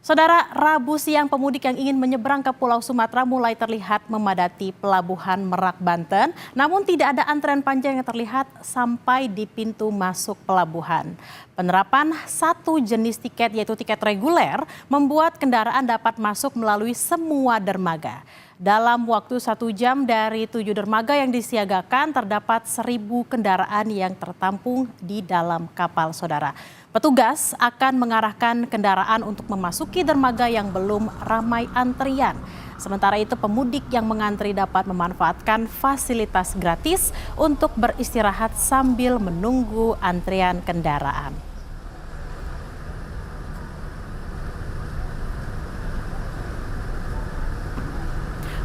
Saudara, Rabu siang pemudik yang ingin menyeberang ke Pulau Sumatera mulai terlihat memadati Pelabuhan Merak, Banten. Namun tidak ada antrean panjang yang terlihat sampai di pintu masuk pelabuhan. Penerapan satu jenis tiket yaitu tiket reguler membuat kendaraan dapat masuk melalui semua dermaga. Dalam waktu 1 jam dari 7 dermaga yang disiagakan terdapat 1.000 kendaraan yang tertampung di dalam kapal, saudara. Petugas akan mengarahkan kendaraan untuk memasuki dermaga yang belum ramai antrian. Sementara itu pemudik yang mengantri dapat memanfaatkan fasilitas gratis untuk beristirahat sambil menunggu antrian kendaraan.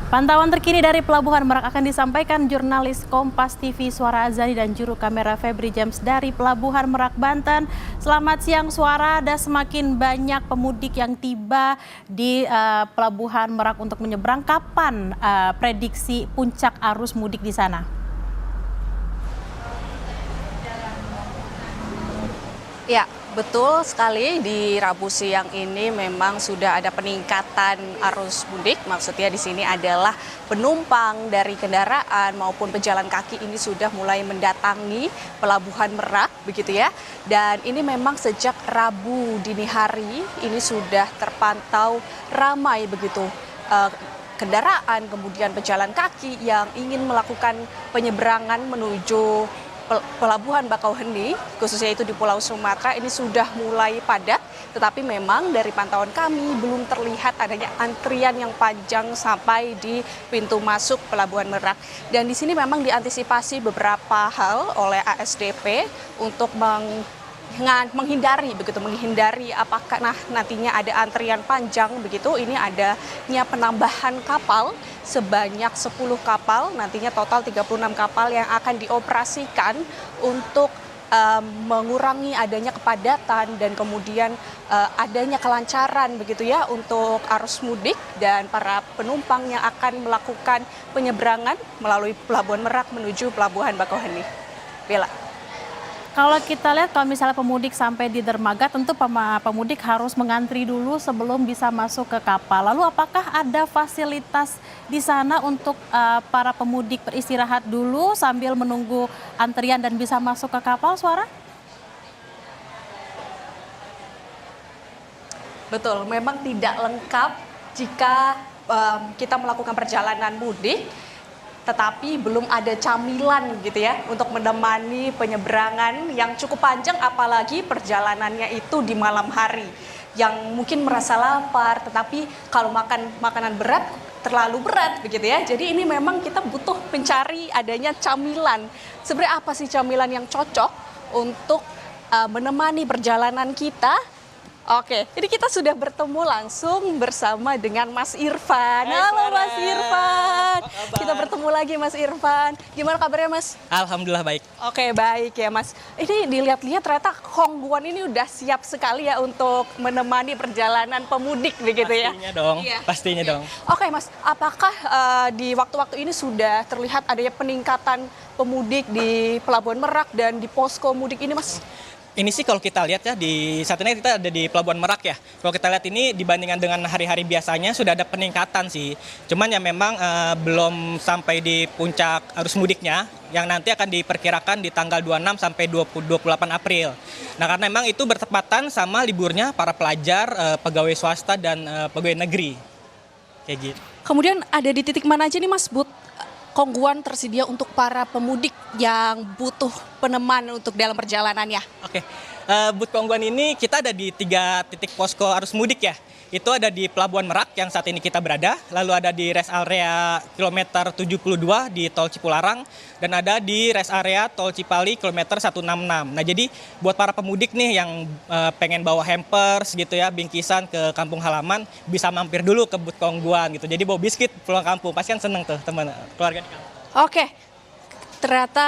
Pantauan terkini dari Pelabuhan Merak akan disampaikan jurnalis Kompas TV Suara Azani dan juru kamera Febri James dari Pelabuhan Merak, Banten. Selamat siang Suara, ada semakin banyak pemudik yang tiba di Pelabuhan Merak untuk menyeberang. Kapan prediksi puncak arus mudik di sana? Ya, betul sekali di Rabu siang ini memang sudah ada peningkatan arus mudik. Maksudnya di sini adalah penumpang dari kendaraan maupun pejalan kaki ini sudah mulai mendatangi Pelabuhan Merak begitu ya. Dan ini memang sejak Rabu dini hari ini sudah terpantau ramai begitu. Kendaraan kemudian pejalan kaki yang ingin melakukan penyeberangan menuju Pelabuhan Bakauheni, khususnya itu di Pulau Sumatera, ini sudah mulai padat. Tetapi memang dari pantauan kami belum terlihat adanya antrian yang panjang sampai di pintu masuk Pelabuhan Merak. Dan di sini memang diantisipasi beberapa hal oleh ASDP untuk menghindari apakah nantinya ada antrian panjang begitu. Ini adanya penambahan kapal sebanyak 10 kapal, nantinya total 36 kapal yang akan dioperasikan untuk mengurangi adanya kepadatan dan kemudian adanya kelancaran begitu ya untuk arus mudik dan para penumpang yang akan melakukan penyeberangan melalui Pelabuhan Merak menuju Pelabuhan Bakauheni. Bella. Kalau kita lihat kalau misalnya pemudik sampai di dermaga tentu pemudik harus mengantri dulu sebelum bisa masuk ke kapal. Lalu apakah ada fasilitas di sana untuk para pemudik beristirahat dulu sambil menunggu antrian dan bisa masuk ke kapal, Suara? Betul, memang tidak lengkap jika kita melakukan perjalanan mudik. Tetapi belum ada camilan gitu ya untuk menemani penyeberangan yang cukup panjang, apalagi perjalanannya itu di malam hari yang mungkin merasa lapar, tetapi kalau makan makanan berat terlalu berat begitu ya. Jadi ini memang kita butuh mencari adanya camilan. Sebenarnya apa sih camilan yang cocok untuk menemani perjalanan kita? Oke, jadi kita sudah bertemu langsung bersama dengan Mas Irfan. Halo Mas Irfan. Kita bertemu lagi Mas Irfan. Gimana kabarnya Mas? Alhamdulillah baik. Oke, baik ya Mas. Ini dilihat-lihat ternyata Hongguan ini udah siap sekali ya untuk menemani perjalanan pemudik begitu ya. Pastinya dong, iya. pastinya dong. Oke Mas, apakah di waktu-waktu ini sudah terlihat adanya peningkatan pemudik di Pelabuhan Merak dan di posko mudik ini Mas? Ini sih kalau kita lihat ya, di saat ini kita ada di Pelabuhan Merak ya. Kalau kita lihat ini dibandingkan dengan hari-hari biasanya sudah ada peningkatan sih. Cuman ya memang belum sampai di puncak arus mudiknya yang nanti akan diperkirakan di tanggal 26 sampai 28 April. Nah karena memang itu bertepatan sama liburnya para pelajar, pegawai swasta dan pegawai negeri. Kayak gitu. Kemudian ada di titik mana aja nih Mas Hongguan tersedia untuk para pemudik yang butuh peneman untuk dalam perjalanannya? Oke, Booth Hongguan ini kita ada di 3 titik posko arus mudik ya. Itu ada di Pelabuhan Merak yang saat ini kita berada, lalu ada di rest area kilometer 72 di Tol Cipularang, dan ada di rest area Tol Cipali kilometer 166. Nah jadi buat para pemudik nih yang pengen bawa hampers gitu ya, bingkisan ke kampung halaman, bisa mampir dulu ke Booth Hongguan gitu. Jadi bawa biskuit pulang kampung, pasti kan seneng tuh teman keluarga di kampung. Oke. Ternyata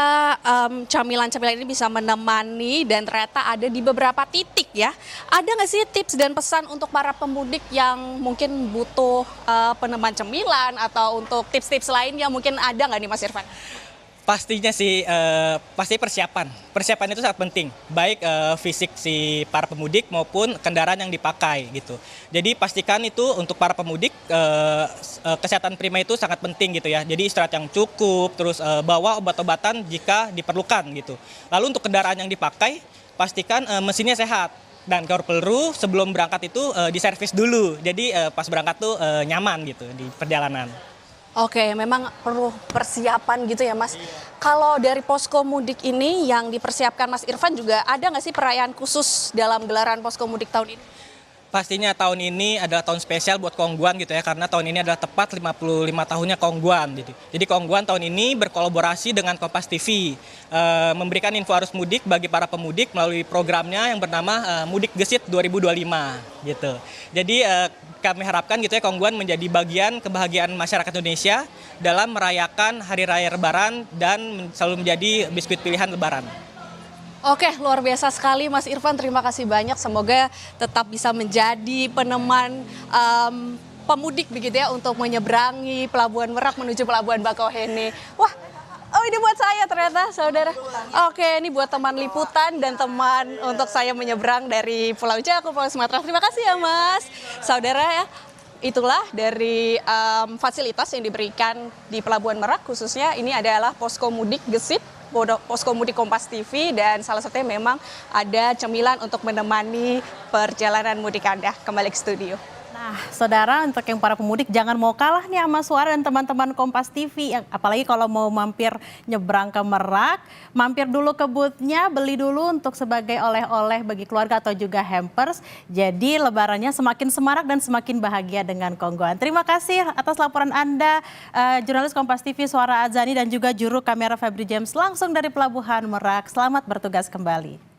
camilan-camilan ini bisa menemani dan ternyata ada di beberapa titik ya. Ada nggak sih tips dan pesan untuk para pemudik yang mungkin butuh peneman cemilan atau untuk tips-tips lainnya mungkin ada nggak nih Mas Irfan? Pastinya sih, pasti persiapan. Persiapan itu sangat penting, baik fisik si para pemudik maupun kendaraan yang dipakai gitu. Jadi pastikan itu untuk para pemudik, kesehatan prima itu sangat penting gitu ya. Jadi istirahat yang cukup, terus bawa obat-obatan jika diperlukan gitu. Lalu untuk kendaraan yang dipakai, pastikan mesinnya sehat. Dan kalau perlu sebelum berangkat itu diservis dulu. Jadi pas berangkat tuh nyaman gitu di perjalanan. Oke, memang perlu persiapan gitu ya Mas. Kalau dari posko mudik ini yang dipersiapkan Mas Irfan juga ada nggak sih perayaan khusus dalam gelaran posko mudik tahun ini? Pastinya tahun ini adalah tahun spesial buat Kongguan gitu ya, karena tahun ini adalah tepat 55 tahunnya Kongguan. Jadi Kongguan tahun ini berkolaborasi dengan Kompas TV, memberikan info arus mudik bagi para pemudik melalui programnya yang bernama Mudik Gesit 2025 gitu. Jadi kami harapkan gitu ya Kongguan menjadi bagian kebahagiaan masyarakat Indonesia dalam merayakan Hari Raya Lebaran dan selalu menjadi biskuit pilihan Lebaran. Oke, luar biasa sekali Mas Irfan. Terima kasih banyak. Semoga tetap bisa menjadi peneman pemudik begitu ya untuk menyeberangi Pelabuhan Merak menuju Pelabuhan Bakauheni. Wah, oh ini buat saya ternyata saudara. Oke, ini buat teman liputan dan teman untuk saya menyeberang dari Pulau Jawa ke Pulau Sumatera. Terima kasih ya Mas. Saudara ya. Itulah dari fasilitas yang diberikan di Pelabuhan Merak, khususnya ini adalah posko mudik Gesit, posko mudik Kompas TV, dan salah satunya memang ada cemilan untuk menemani perjalanan mudik Anda. Kembali ke studio. Nah, saudara, untuk yang para pemudik jangan mau kalah nih sama Suara dan teman-teman Kompas TV. Apalagi kalau mau mampir nyebrang ke Merak, mampir dulu ke booth-nya, beli dulu untuk sebagai oleh-oleh bagi keluarga atau juga hampers. Jadi lebarannya semakin semarak dan semakin bahagia dengan Kongguan. Terima kasih atas laporan Anda, jurnalis Kompas TV Suara Adzani dan juga juru kamera Febri James langsung dari Pelabuhan Merak. Selamat bertugas kembali.